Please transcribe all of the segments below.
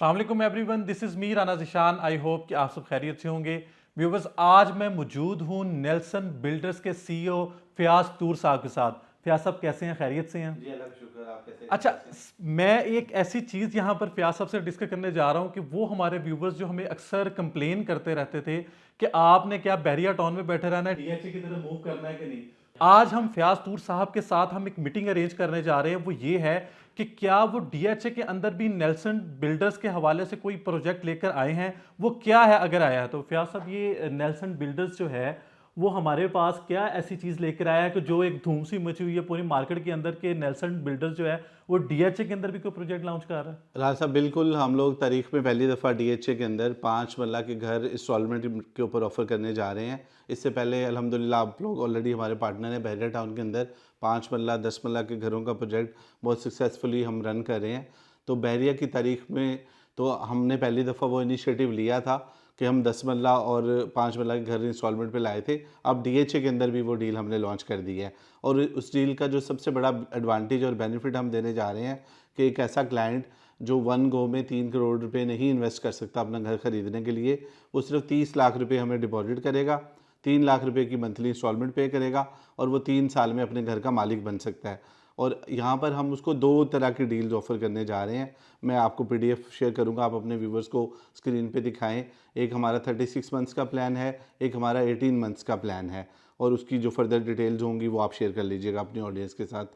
अस्सलाम वालेकुम everyone, this is me Rana Zeeshan. I hope कि आप सब खैरियत से होंगे। व्यूवर्स, आज मैं मौजूद हूँ नेल्सन बिल्डर्स के सीईओ फ़याज़ तूर साहब के साथ। फ़याज़ साहब कैसे हैं? खैरियत से हैं? जी, अल्लाह का शुक्र। आप कैसे अच्छा, खैरियत से हैं? मैं एक ऐसी चीज़ यहाँ पर फ़याज़ साहब से डिस्कस करने जा रहा हूँ कि वो हमारे व्यूवर्स जो हमें अक्सर कंप्लेन करते रहते थे कि आपने क्या बैरिया टाउन में बैठे रहना है, डीएचए की तरफ मूव करना है कि नहीं। आज हम फ़याज़ तूर साहब के साथ हम एक मीटिंग अरेंज करने जा रहे हैं। वो ये है कि क्या वो डीएचए के अंदर भी नेल्सन बिल्डर्स के हवाले से कोई प्रोजेक्ट लेकर आए हैं, वो क्या है अगर आया है तो। फ़याज़ साहब, ये नेल्सन बिल्डर्स जो है वो हमारे पास क्या ऐसी चीज़ लेकर आया है कि जो एक धूम सी मची हुई है पूरी मार्केट के अंदर के नेल्सन बिल्डर्स जो है वो डीएचए के अंदर भी कोई प्रोजेक्ट लॉन्च कर रहा है। राज साहब, बिल्कुल हम लोग तारीख में पहली दफ़ा डीएचए के अंदर 5 मरला के घर इंस्टॉलमेंट के ऊपर ऑफर करने जा रहे हैं। इससे पहले अल्हम्दुलिल्लाह आप लोग ऑलरेडी हमारे पार्टनर हैं बैरिया टाउन के अंदर 5 मरला 10 मरला के घरों का प्रोजेक्ट बहुत सक्सेसफुली हम रन कर रहे हैं। तो बैरिया की तारीख में तो हमने पहली दफ़ा वो इनिशिएटिव लिया था कि हम 10 मरला और 5 मरला के घर इंस्टॉलमेंट पे लाए थे। अब डीएचए के अंदर भी वो डील हमने लॉन्च कर दी है और उस डील का जो सबसे बड़ा एडवांटेज और बेनिफिट हम देने जा रहे हैं कि एक ऐसा क्लाइंट जो वन गो में 3 करोड़ रुपए नहीं इन्वेस्ट कर सकता अपना घर ख़रीदने के लिए, वो सिर्फ 30 लाख रुपए हमें डिपॉजिट करेगा, 3 लाख रुपए की मंथली इंस्टॉलमेंट पे करेगा और वो 3 साल में अपने घर का मालिक बन सकता है। और यहाँ पर हम उसको 2 तरह की डील्स ऑफर करने जा रहे हैं। मैं आपको पीडीएफ शेयर करूँगा, आप अपने व्यूवर्स को स्क्रीन पे दिखाएं। एक हमारा 36 मंथ्स का प्लान है, एक हमारा 18 मंथ्स का प्लान है और उसकी जो फर्दर डिटेल्स होंगी वो आप शेयर कर लीजिएगा अपनी ऑडियंस के साथ।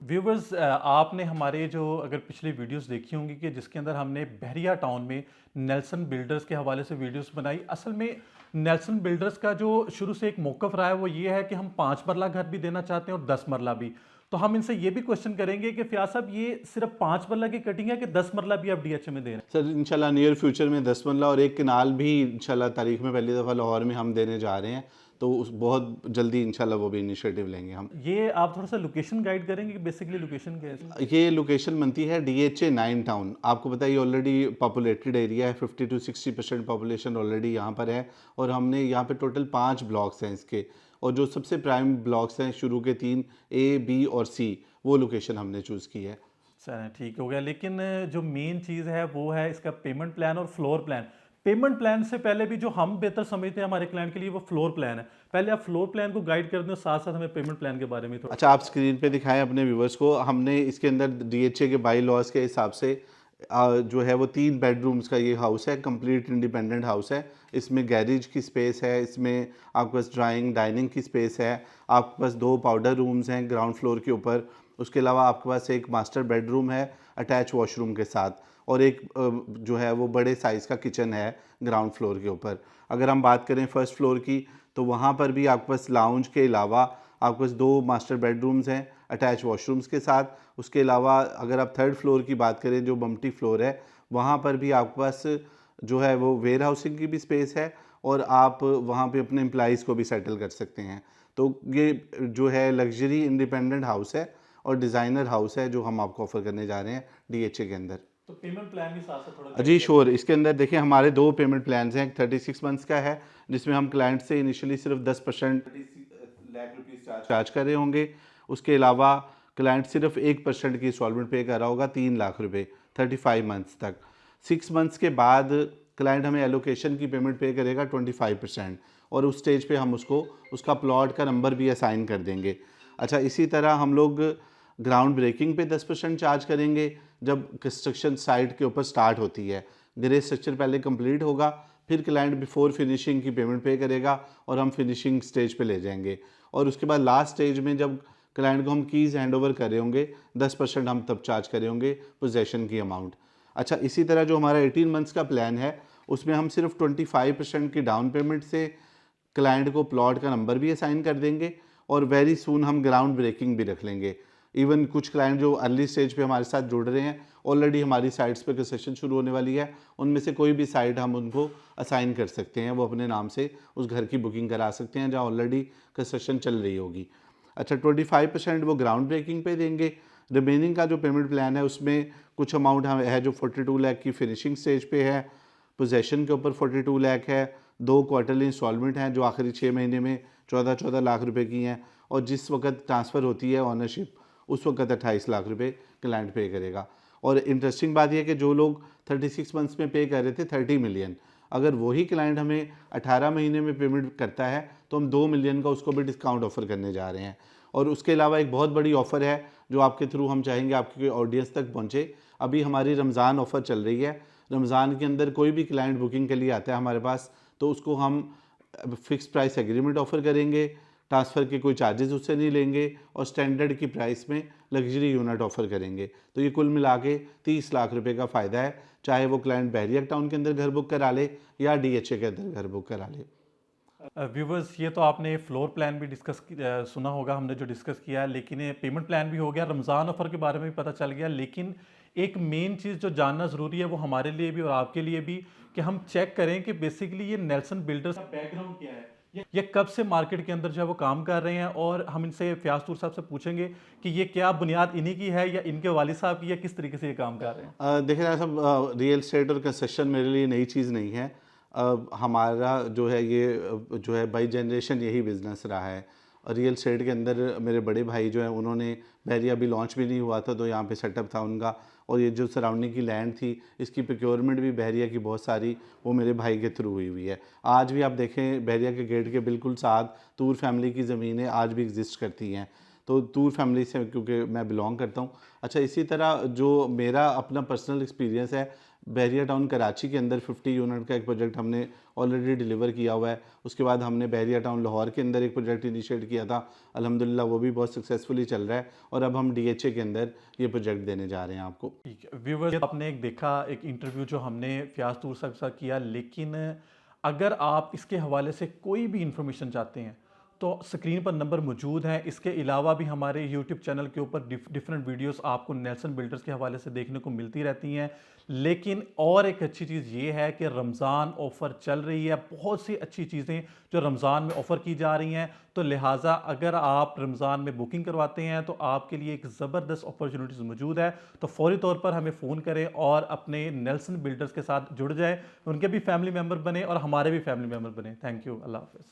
व्यूवर्स, आपने हमारे जो अगर पिछली वीडियोस देखी होंगी कि जिसके अंदर हमने बहरिया टाउन में नेल्सन बिल्डर्स के हवाले से वीडियोस बनाई। असल में नेल्सन बिल्डर्स का जो शुरू से एक मौक़िफ़ रहा है वो ये है कि हम 5 मरला घर भी देना चाहते हैं और 10 मरला भी। तो हम इनसे ये भी क्वेश्चन करेंगे कि फ़याज़ साहब, ये सिर्फ 5 मरला की कटिंग है कि 10 मरला भी आप डीएचए में दे रहे हैं? सर इंशाल्लाह नियर फ्यूचर में 10 मरला और एक कनाल भी इंशाल्लाह तारीख में पहली दफ़ा लाहौर में हम देने जा रहे हैं। तो उस बहुत जल्दी इंशाल्लाह वो भी इनिशिएटिव लेंगे हम। ये आप थोड़ा सा लोकेशन गाइड करेंगे कि बेसिकली लोकेशन क्या है इसकी? ये लोकेशन बनती है डीएचए 9 टाउन। आपको पता है ये ऑलरेडी पॉपुलेटेड एरिया है, 50 to 60% पॉपुलेशन ऑलरेडी यहाँ पर है और हमने यहाँ पे टोटल 5 ब्लॉक्स हैं इसके और जो सबसे प्राइम ब्लॉक्स हैं शुरू के 3 ए बी और सी, वो लोकेशन हमने चूज़ की है। चलें, ठीक हो गया। लेकिन जो मेन चीज़ है वो है इसका पेमेंट प्लान और फ्लोर प्लान। पेमेंट प्लान से पहले भी जो हम बेहतर समझते हैं हमारे क्लाइंट के लिए वो फ्लोर प्लान है। पहले आप फ्लोर प्लान को गाइड कर दें, साथ साथ हमें पेमेंट प्लान के बारे में थोड़ा। अच्छा, आप स्क्रीन पे दिखाएं अपने व्यूवर्स को। हमने इसके अंदर डीएचए के बाई लॉज के हिसाब से जो है वो 3 बेडरूम्स का ये हाउस है, कंप्लीट इंडिपेंडेंट हाउस है। इसमें गैरेज की स्पेस है, इसमें आपके पास ड्राइंग डाइनिंग की स्पेस है, आपके पास 2 पाउडर रूम्स हैं ग्राउंड फ्लोर के ऊपर। उसके अलावा आपके पास एक मास्टर बेडरूम है अटैच वॉशरूम के साथ और एक जो है वो बड़े साइज़ का किचन है ग्राउंड फ्लोर के ऊपर। अगर हम बात करें फर्स्ट फ्लोर की तो वहाँ पर भी आपके पास लाउंज के अलावा आपके पास 2 मास्टर बेडरूम्स हैं अटैच वॉशरूम्स के साथ। उसके अलावा अगर आप थर्ड फ्लोर की बात करें जो मम्टी फ्लोर है, वहाँ पर भी आपके पास जो है वो वेयर हाउसिंग की भी स्पेस है और आप वहाँ पे अपने एम्प्लॉइज़ को भी सेटल कर सकते हैं। तो ये जो है लग्जरी इंडिपेंडेंट हाउस है और डिज़ाइनर हाउस है जो हम आपको ऑफ़र करने जा रहे हैं डीएचए के अंदर। तो पेमेंट प्लान भी साथ साथ थोड़ा गाइड जी कर श्योर, दें। इसके अंदर देखिए हमारे 2 पेमेंट प्लान्स हैं। एक 36 मंथ्स का है जिसमें हम क्लाइंट से इनिशियली सिर्फ 10% लाख रुपीस चार्ज कर रहे होंगे। उसके अलावा क्लाइंट सिर्फ 1% की इंस्टॉलमेंट पे कर रहा होगा 3 लाख रुपए 35 मंथ्स तक। 6 मंथ्स के बाद क्लाइंट हमें एलोकेशन की पेमेंट पे करेगा 25% और उस स्टेज पे हम उसको उसका प्लॉट का नंबर भी असाइन कर देंगे। अच्छा, इसी तरह हम लोग ग्राउंड ब्रेकिंग पे 10% चार्ज करेंगे जब कंस्ट्रक्शन साइट के ऊपर स्टार्ट होती है। ग्रे स्ट्रक्चर पहले कंप्लीट होगा, फिर क्लाइंट बिफोर फिनिशिंग की पेमेंट पे करेगा और हम फिनिशिंग स्टेज पे ले जाएंगे और उसके बाद लास्ट स्टेज में जब क्लाइंट को हम कीज़ हैंड ओवर कर रहे होंगे 10% हम तब चार्ज करे होंगे पोजेसन की अमाउंट। अच्छा, इसी तरह जो हमारा 18 मंथ्स का प्लान है उसमें हम सिर्फ 25% की डाउन पेमेंट से क्लाइंट को प्लॉट का नंबर भी असाइन कर देंगे और वेरी सून हम ग्राउंड ब्रेकिंग भी रख लेंगे। इवन कुछ क्लाइंट जो अर्ली स्टेज पे हमारे साथ जुड़ रहे हैं, ऑलरेडी हमारी साइट्स पे कंस्ट्रक्शन शुरू होने वाली है, उनमें से कोई भी साइट हम उनको असाइन कर सकते हैं, वो अपने नाम से उस घर की बुकिंग करा सकते हैं जहाँ ऑलरेडी कंस्ट्रक्शन चल रही होगी। अच्छा, 25% वो ग्राउंड ब्रेकिंग पे देंगे। रिमेनिंग का जो पेमेंट प्लान है उसमें कुछ अमाउंट हम है जो 42 लाख की फिनिशिंग स्टेज पे है, पोजेसन के ऊपर 42 लाख है, 2 क्वार्टरली इंस्टॉलमेंट हैं जो आखिरी 6 महीने में 14-14 लाख रुपए की हैं और जिस वक्त ट्रांसफ़र होती है ऑनरशिप उस वक्त 28 लाख रुपए क्लाइंट पे करेगा। और इंटरेस्टिंग बात यह है कि जो लोग 36 मंथ्स में पे कर रहे थे 30 मिलियन, अगर वही क्लाइंट हमें 18 महीने में पेमेंट करता है तो हम 2 मिलियन का उसको भी डिस्काउंट ऑफर करने जा रहे हैं। और उसके अलावा एक बहुत बड़ी ऑफ़र है जो आपके थ्रू हम चाहेंगे आपके ऑडियंस तक पहुँचे। अभी हमारी रमज़ान ऑफ़र चल रही है। रमज़ान के अंदर कोई भी क्लाइंट बुकिंग के लिए आता है हमारे पास तो उसको हम फ़िक्स प्राइस एग्रीमेंट ऑफ़र करेंगे, ट्रांसफ़र के कोई चार्जेस उससे नहीं लेंगे और स्टैंडर्ड की प्राइस में लग्जरी यूनिट ऑफ़र करेंगे। तो ये कुल मिला के 30 लाख रुपए का फ़ायदा है, चाहे वो क्लाइंट बहरिया टाउन के अंदर घर बुक करा ले या DHA के अंदर घर बुक करा ले। व्यूवर्स, ये तो आपने फ्लोर प्लान भी सुना होगा हमने जो डिस्कस किया, लेकिन ये पेमेंट प्लान भी हो गया, रमज़ान ऑफ़र के बारे में भी पता चल गया। लेकिन एक मेन चीज़ जो जानना ज़रूरी है वो हमारे लिए भी और आपके लिए भी, कि हम चेक करें कि बेसिकली ये नेल्सन बिल्डर्स का बैकग्राउंड क्या है, ये कब से मार्केट के अंदर जो है वो काम कर रहे हैं। और हम इनसे फयाज तूर साहब से पूछेंगे कि ये क्या बुनियाद इन्हीं की है या इनके वालिद साहब की, या किस तरीके से ये काम कर रहे हैं। देखिए साहब, रियल एस्टेट और कंस्ट्रक्शन मेरे लिए नई चीज़ नहीं है। हमारा जो है ये जो है बाई जनरेशन यही बिज़नेस रहा है। और रियल एस्टेट के अंदर मेरे बड़े भाई जो हैं उन्होंने, बहरिया अभी लॉन्च भी नहीं हुआ था तो यहाँ पे सेटअप था उनका, और ये जो सराउंडिंग की लैंड थी इसकी प्रोक्योरमेंट भी बहरिया की बहुत सारी वो मेरे भाई के थ्रू हुई हुई है। आज भी आप देखें बहरिया के गेट के बिल्कुल साथ तूर फैमिली की ज़मीनें आज भी एग्जिस्ट करती हैं। तो तूर फैमिली से क्योंकि मैं बिलोंग करता हूँ। अच्छा, इसी तरह जो मेरा अपना पर्सनल एक्सपीरियंस है, बहरिया टाउन कराची के अंदर 50 यूनिट का एक प्रोजेक्ट हमने ऑलरेडी डिलीवर किया हुआ है। उसके बाद हमने बहरिया टाउन लाहौर के अंदर एक प्रोजेक्ट इनिशिएट किया था, अल्हम्दुलिल्लाह वो भी बहुत सक्सेसफुली चल रहा है। और अब हम DHA के अंदर ये प्रोजेक्ट देने जा रहे हैं आपको। ठीक है व्यूवर्स, आपने एक देखा एक इंटरव्यू जो हमने फयाज तूर साहब के साथ किया, लेकिन अगर आप इसके हवाले से कोई भी इंफॉर्मेशन चाहते हैं तो स्क्रीन पर नंबर मौजूद है। इसके अलावा भी हमारे यूट्यूब चैनल के ऊपर डिफरेंट वीडियोस आपको नेल्सन बिल्डर्स के हवाले से देखने को मिलती रहती हैं। लेकिन और एक अच्छी चीज़ ये है कि रमज़ान ऑफ़र चल रही है, बहुत सी अच्छी चीज़ें जो रमज़ान में ऑफ़र की जा रही हैं। तो लिहाजा अगर आप रमज़ान में बुकिंग करवाते हैं तो आपके लिए एक ज़बरदस्त अपॉर्चुनिटीज़ मौजूद है। तो फौरी तौर पर हमें फ़ोन करें और अपने नेल्सन बिल्डर्स के साथ जुड़ जाए, उनके भी फैमिली मेम्बर बने और हमारे भी फैमिली मेम्बर बने। थैंक यू, अल्लाह हाफ़िज़।